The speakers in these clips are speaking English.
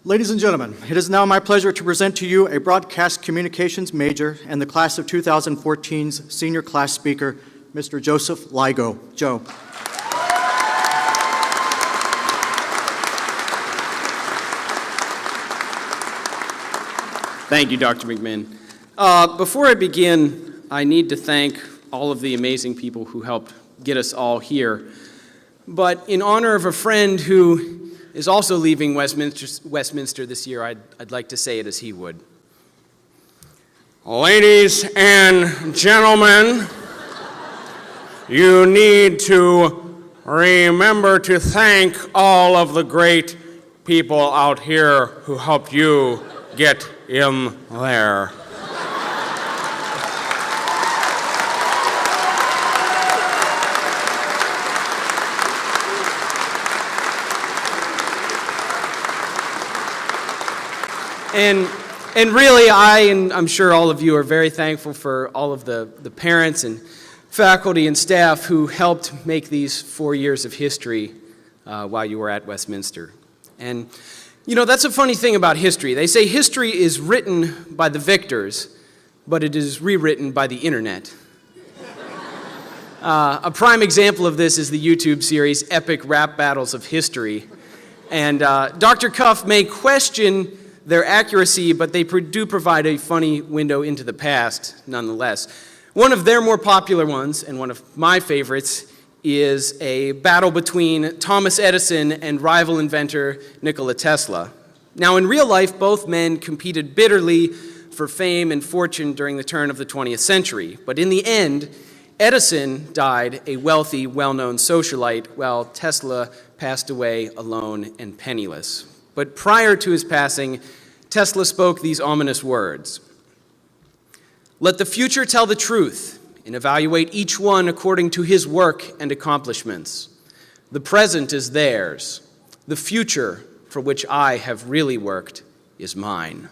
Ladies and gentlemen, it is now my pleasure to present to you a broadcast communications major and the class of 2014's senior class speaker, Mr. Joseph Ligo. Joe. Thank you, Dr. McMinn. Before I begin, I need to thank all of the amazing people who helped get us all here. But in honor of a friend who is also leaving Westminster this year, I'd like to say it as he would. Ladies and gentlemen, you need to remember to thank all of the great people out here who helped you get in there. And really, I'm sure all of you are very thankful for all of the parents and faculty and staff who helped make these 4 years of history while you were at Westminster. And, you know, that's a funny thing about history. They say history is written by the victors, but it is rewritten by the internet. A prime example of this is the YouTube series Epic Rap Battles of History. And Dr. Cuff may question their accuracy, but they do provide a funny window into the past, nonetheless. One of their more popular ones, and one of my favorites, is a battle between Thomas Edison and rival inventor Nikola Tesla. Now, in real life, both men competed bitterly for fame and fortune during the turn of the 20th century. But in the end, Edison died a wealthy, well-known socialite, while Tesla passed away alone and penniless. But prior to his passing, Tesla spoke these ominous words: "Let the future tell the truth and evaluate each one according to his work and accomplishments. The present is theirs. The future, for which I have really worked, is mine."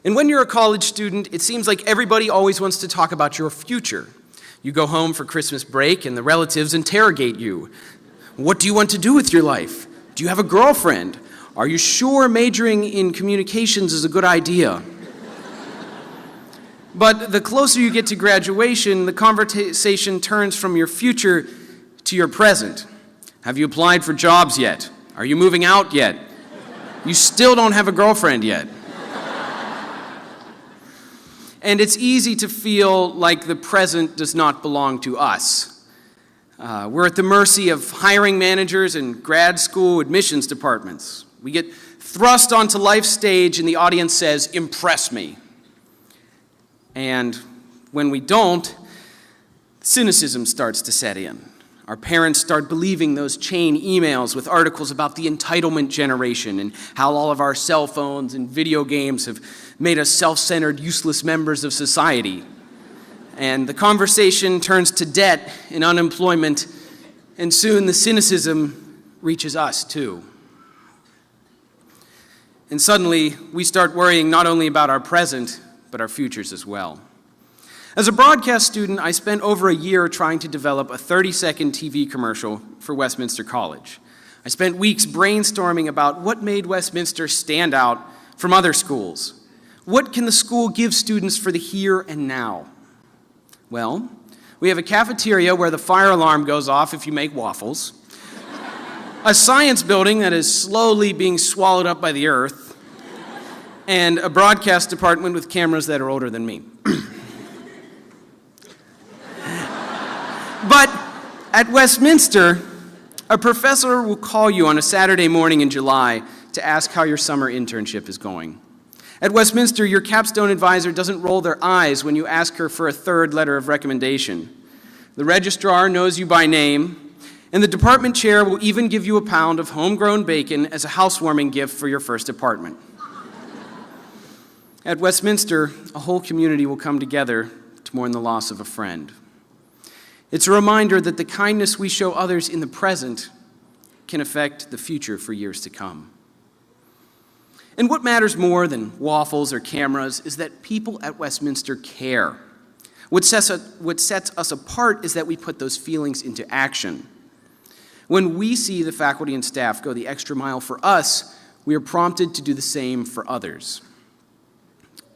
And when you're a college student, it seems like everybody always wants to talk about your future. You go home for Christmas break and the relatives interrogate you. What do you want to do with your life? Do you have a girlfriend? Are you sure majoring in communications is a good idea? But the closer you get to graduation, the conversation turns from your future to your present. Have you applied for jobs yet? Are you moving out yet? You still don't have a girlfriend yet. And it's easy to feel like the present does not belong to us. We're at the mercy of hiring managers and grad school admissions departments. We get thrust onto life's stage and the audience says, "Impress me." And when we don't, cynicism starts to set in. Our parents start believing those chain emails with articles about the entitlement generation and how all of our cell phones and video games have made us self-centered, useless members of society. And the conversation turns to debt and unemployment, and soon the cynicism reaches us too. And suddenly, we start worrying not only about our present, but our futures as well. As a broadcast student, I spent over a year trying to develop a 30-second TV commercial for Westminster College. I spent weeks brainstorming about what made Westminster stand out from other schools. What can the school give students for the here and now? Well, we have a cafeteria where the fire alarm goes off if you make waffles, a science building that is slowly being swallowed up by the earth, and a broadcast department with cameras that are older than me. But at Westminster, a professor will call you on a Saturday morning in July to ask how your summer internship is going. At Westminster, your capstone advisor doesn't roll their eyes when you ask her for a third letter of recommendation. The registrar knows you by name, and the department chair will even give you a pound of homegrown bacon as a housewarming gift for your first apartment. At Westminster, a whole community will come together to mourn the loss of a friend. It's a reminder that the kindness we show others in the present can affect the future for years to come. And what matters more than waffles or cameras is that people at Westminster care. What sets us apart is that we put those feelings into action. When we see the faculty and staff go the extra mile for us, we are prompted to do the same for others.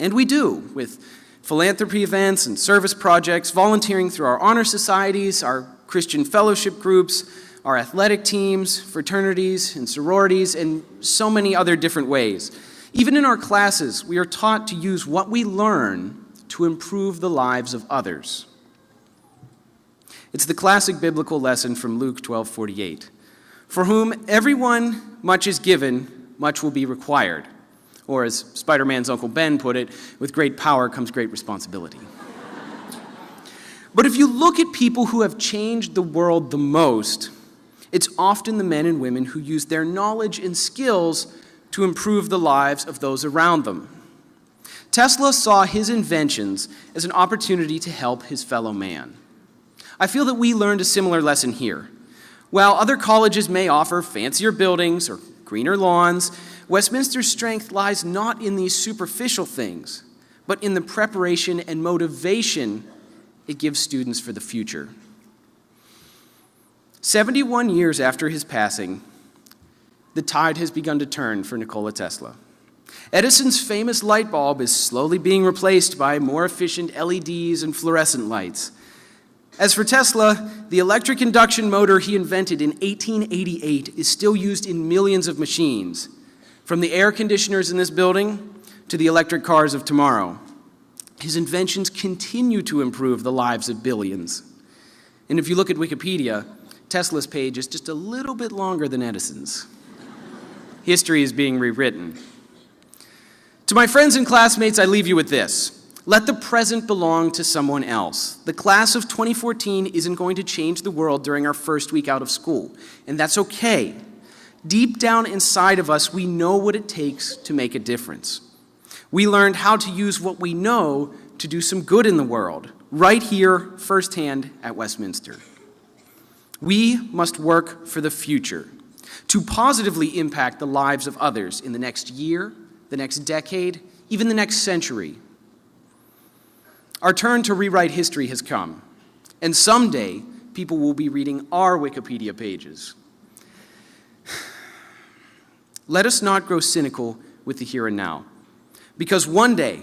And we do, with philanthropy events and service projects, volunteering through our honor societies, our Christian fellowship groups, our athletic teams, fraternities and sororities, and so many other different ways. Even in our classes, we are taught to use what we learn to improve the lives of others. It's the classic biblical lesson from Luke 12:48. For whom everyone much is given, much will be required. Or as Spider-Man's Uncle Ben put it, with great power comes great responsibility. But if you look at people who have changed the world the most, it's often the men and women who use their knowledge and skills to improve the lives of those around them. Tesla saw his inventions as an opportunity to help his fellow man. I feel that we learned a similar lesson here. While other colleges may offer fancier buildings or greener lawns, Westminster's strength lies not in these superficial things, but in the preparation and motivation it gives students for the future. 71 years after his passing, the tide has begun to turn for Nikola Tesla. Edison's famous light bulb is slowly being replaced by more efficient LEDs and fluorescent lights. As for Tesla, the electric induction motor he invented in 1888 is still used in millions of machines, from the air conditioners in this building to the electric cars of tomorrow. His inventions continue to improve the lives of billions. And if you look at Wikipedia, Tesla's page is just a little bit longer than Edison's. History is being rewritten. To my friends and classmates, I leave you with this. Let the present belong to someone else. The class of 2014 isn't going to change the world during our first week out of school, and that's okay. Deep down inside of us, we know what it takes to make a difference. We learned how to use what we know to do some good in the world, right here, firsthand at Westminster. We must work for the future, to positively impact the lives of others in the next year, the next decade, even the next century. Our turn to rewrite history has come, and someday people will be reading our Wikipedia pages. Let us not grow cynical with the here and now, because one day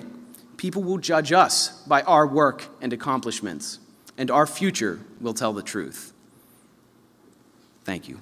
people will judge us by our work and accomplishments, and our future will tell the truth. Thank you.